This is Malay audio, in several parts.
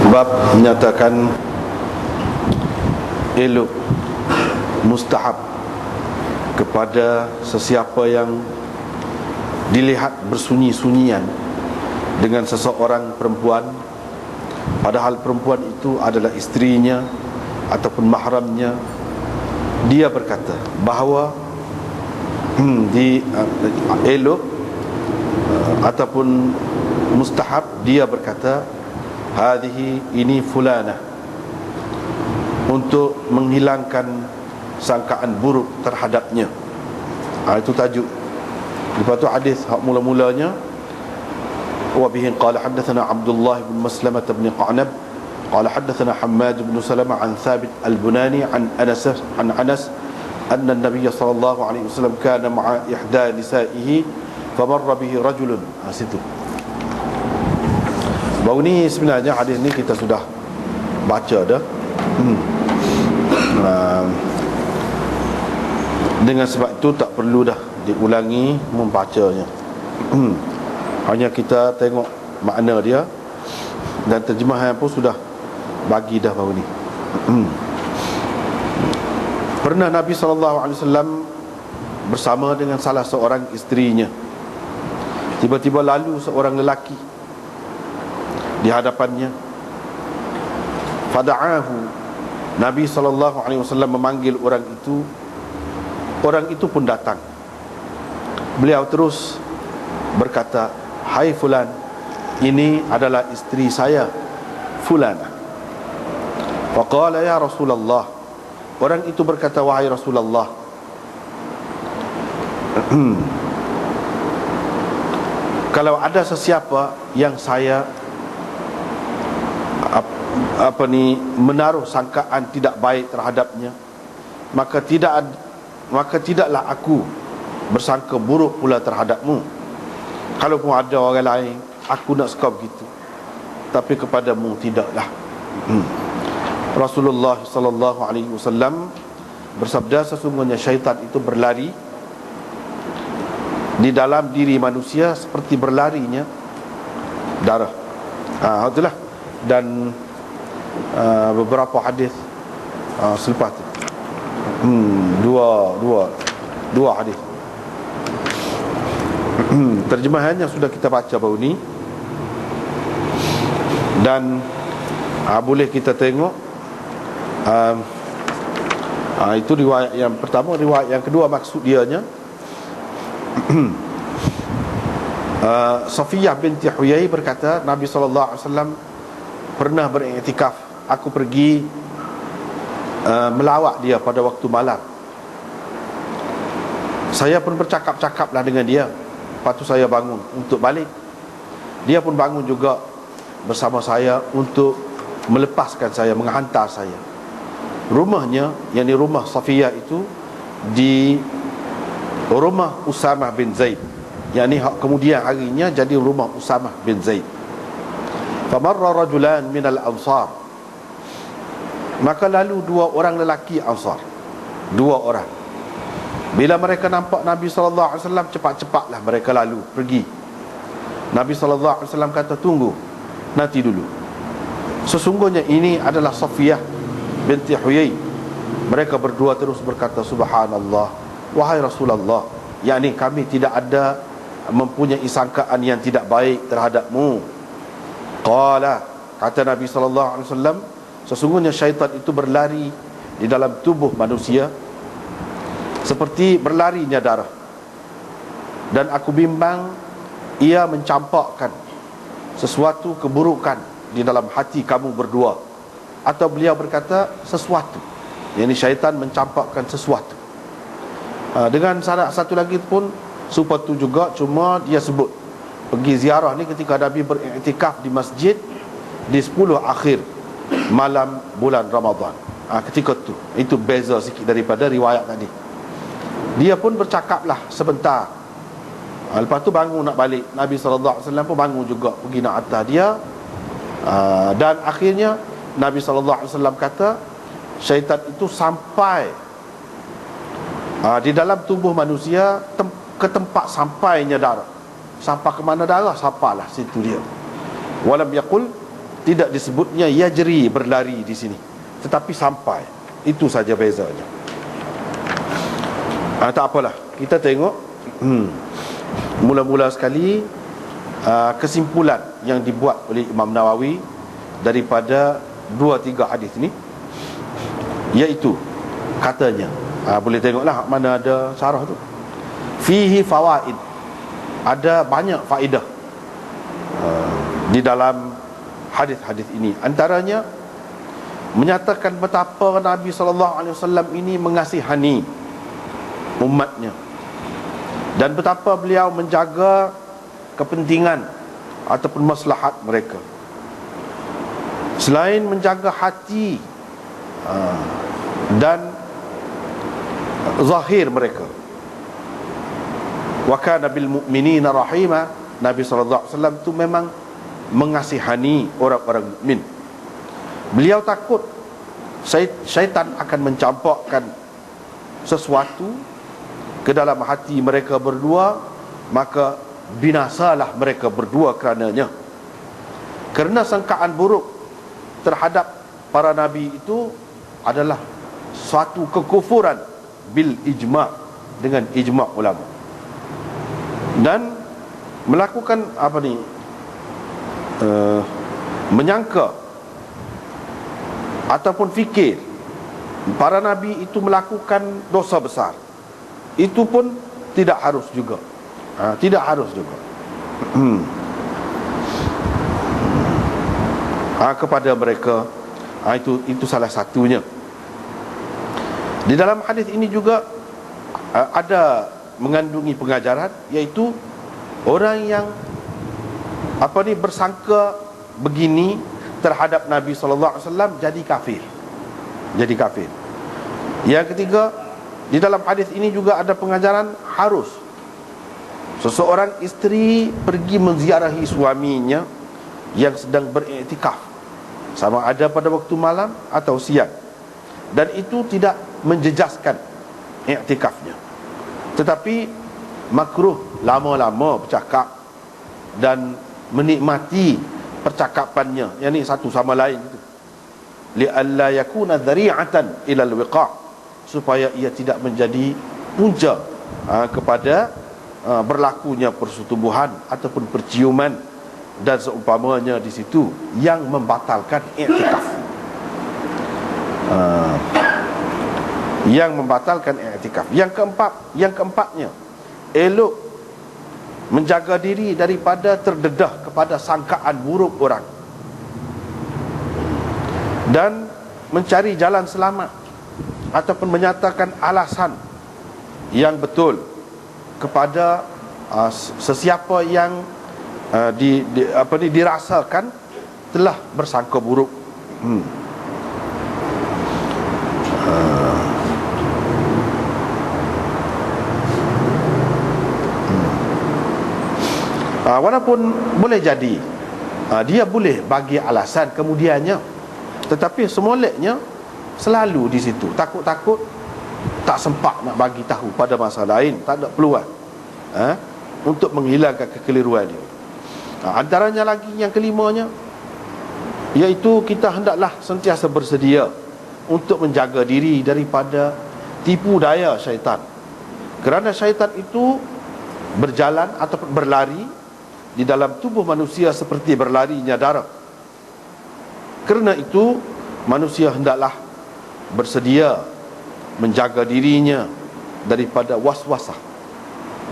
Bab menyatakan elok mustahab kepada sesiapa yang dilihat bersunyi-sunyian dengan seseorang perempuan, padahal perempuan itu adalah isterinya ataupun mahramnya. Dia berkata bahawa elok ataupun mustahab, dia berkata hadhihi, ini fulanah, untuk menghilangkan sangkaan buruk terhadapnya. Itu tajuk. Lepas tu hadis hak mula-mulanya, wa bihi qala hadatsana Abdullah bin Maslamah bin Qanab qala hadatsana Hammad bin Salamah an Thabit al-Bunani an Anas anna an-nabiy sallallahu alaihi wasallam kana ma'a ihda nisaihi famarra bihi rajulun. Situ. Baru ni sebenarnya hadis ni kita sudah baca dah. Dengan sebab itu tak perlu dah diulangi membacanya. Hanya kita tengok makna dia, dan terjemahan pun sudah bagi dah baru ni. Pernah Nabi SAW bersama dengan salah seorang isterinya. Tiba-tiba lalu seorang lelaki di hadapannya. Fada'ahu, Nabi SAW memanggil orang itu. Orang itu pun datang. Beliau terus berkata, hai fulan, ini adalah isteri saya fulana. Faqala ya Rasulullah, orang itu berkata, wahai Rasulullah, kalau ada sesiapa yang saya menaruh sangkaan tidak baik terhadapnya, maka tidaklah aku bersangka buruk pula terhadapmu. Kalaupun ada orang lain, aku nak suka begitu, tapi kepadamu tidaklah. Rasulullah sallallahu alaihi wasallam bersabda, sesungguhnya syaitan itu berlari di dalam diri manusia seperti berlarinya darah. Itulah. Dan beberapa hadis selepas tu, dua hadis. Terjemahannya sudah kita baca baru ni. Dan boleh kita tengok, itu riwayat yang pertama. Riwayat yang kedua, maksud dianya Safiyah binti Huyai berkata, Nabi SAW pernah beriktikaf. Aku pergi melawat dia pada waktu malam. Saya pun bercakap-cakaplah dengan dia. Lepas tu saya bangun untuk balik. Dia pun bangun juga bersama saya untuk melepaskan saya, menghantar saya. Rumahnya, yakni rumah Safiyah itu, di rumah Usamah bin Zaid, yakni kemudian harinya jadi rumah Usamah bin Zaid. Famarra rajulan minal ansar, maka lalu dua orang lelaki Ansar. Dua orang. Bila mereka nampak Nabi SAW, cepat-cepatlah mereka lalu pergi. Nabi SAW kata, tunggu, nanti dulu. Sesungguhnya ini adalah Safiyah binti Huyai. Mereka berdua terus berkata, subhanallah, wahai Rasulullah, yakni kami tidak ada mempunyai sangkaan yang tidak baik terhadapmu. Qala, kata Nabi SAW, sesungguhnya syaitan itu berlari di dalam tubuh manusia seperti berlarinya darah, dan aku bimbang ia mencampakkan sesuatu keburukan di dalam hati kamu berdua. Atau beliau berkata sesuatu, yakni syaitan mencampakkan sesuatu. Dengan satu lagi pun serupa tu juga, cuma dia sebut pergi ziarah ni ketika Nabi beriktikaf di masjid di 10 akhir malam bulan Ramadan. Ketika tu, itu beza sikit daripada riwayat tadi. Dia pun bercakaplah sebentar. Lepas tu bangun nak balik. Nabi SAW pun bangun juga pergi nak hantar dia. Dan akhirnya Nabi SAW kata, syaitan itu sampai di dalam tubuh manusia, ke tempat sampainya darah. Sampai ke mana darah, sampailah situ dia. Walam yaqul, tidak disebutnya yajri, berlari di sini, tetapi sampai. Itu saja bezanya. Tak apalah, kita tengok mula-mula sekali kesimpulan yang dibuat oleh Imam Nawawi daripada 2-3 hadis ni, iaitu katanya, boleh tengoklah mana ada syarah tu, fihi fawaid, ada banyak faedah di dalam hadis-hadis ini. Antaranya menyatakan betapa Nabi SAW ini mengasihani umatnya, dan betapa beliau menjaga kepentingan ataupun maslahat mereka. Selain menjaga hati dan zahir mereka, wa kana bil mu'minina rahima, Nabi SAW itu memang mengasihani orang-orang mukmin. Beliau takut syaitan akan mencampakkan sesuatu ke dalam hati mereka berdua, maka binasalah mereka berdua kerananya. Kerana sangkaan buruk terhadap para nabi itu adalah suatu kekufuran bil ijma', dengan ijma' ulama. Dan melakukan menyangka ataupun fikir para nabi itu melakukan dosa besar, itu pun tidak harus juga. Tidak harus juga. Kepada mereka, itu salah satunya. Di dalam hadis ini juga ada mengandungi pengajaran, iaitu orang yang bersangka begini terhadap Nabi SAW jadi kafir. Jadi kafir. Yang ketiga, di dalam hadis ini juga ada pengajaran harus seseorang isteri pergi menziarahi suaminya yang sedang beriktikaf, sama ada pada waktu malam atau siang, dan itu tidak menjejaskan iktikafnya, tetapi makruh lama-lama bercakap dan menikmati percakapannya, yang ini satu sama lain itu, li'alla yakuna dhari'atan ila al-wiqa', supaya ia tidak menjadi punca kepada berlakunya persetubuhan ataupun perciuman dan seumpamanya di situ yang membatalkan iktikaf. Yang membatalkan iktikaf. Yang keempatnya, elok menjaga diri daripada terdedah kepada sangkaan buruk orang, dan mencari jalan selamat ataupun menyatakan alasan yang betul kepada sesiapa yang dirasakan telah bersangka buruk. Walaupun boleh jadi dia boleh bagi alasan kemudiannya, tetapi semoleknya selalu di situ, takut-takut tak sempat nak bagi tahu pada masa lain, tak ada peluang untuk menghilangkan kekeliruan dia. Antaranya lagi yang kelimanya, iaitu kita hendaklah sentiasa bersedia untuk menjaga diri daripada tipu daya syaitan, kerana syaitan itu berjalan ataupun berlari di dalam tubuh manusia seperti berlarinya darah. Kerana itu manusia hendaklah bersedia menjaga dirinya daripada waswasah,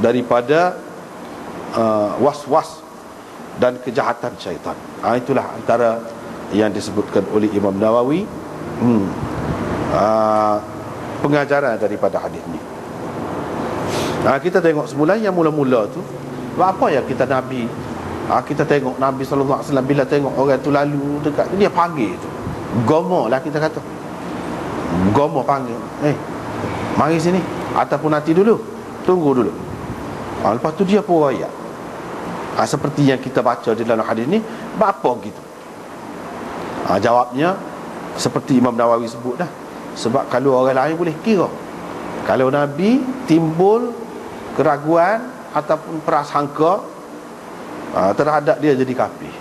daripada was-was dan kejahatan syaitan. Itulah antara yang disebutkan oleh Imam Nawawi, pengajaran daripada hadis ni. Kita tengok semula yang mula-mula tu, apa yang kita Nabi, kita tengok Nabi SAW bila tengok orang tu lalu dekat, dia panggil tu, gomo lah kita kata, gomo panggil, mari sini, ataupun nanti dulu, tunggu dulu. Lepas tu dia pun royak. Seperti yang kita baca di dalam hadis ni, apa gitu? Jawabnya seperti Imam Nawawi sebut dah, sebab kalau orang lain boleh kira, kalau Nabi timbul keraguan ataupun prasangka terhadap dia jadi kafir,